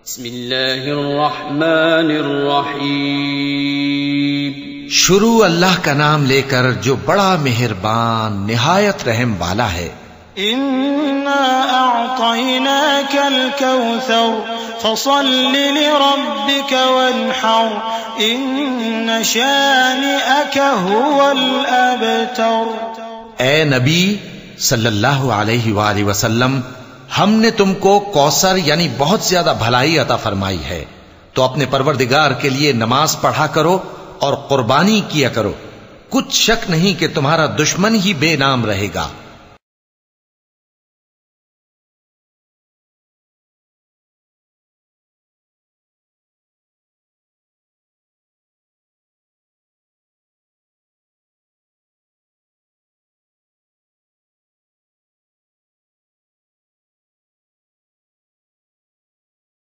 بسم اللہ الرحمن الرحیم شروع اللہ کا نام لے کر جو بڑا مہربان نہایت رحم والا ہے. انا اعطیناک الکوثر فصل لربک وانحر ان شانئک هو الابتر. اے نبی صلی اللہ علیہ وآلہ وسلم، ہم نے تم کو کوثر یعنی بہت زیادہ بھلائی عطا فرمائی ہے، تو اپنے پروردگار کے لیے نماز پڑھا کرو اور قربانی کیا کرو. کچھ شک نہیں کہ تمہارا دشمن ہی بے نام رہے گا.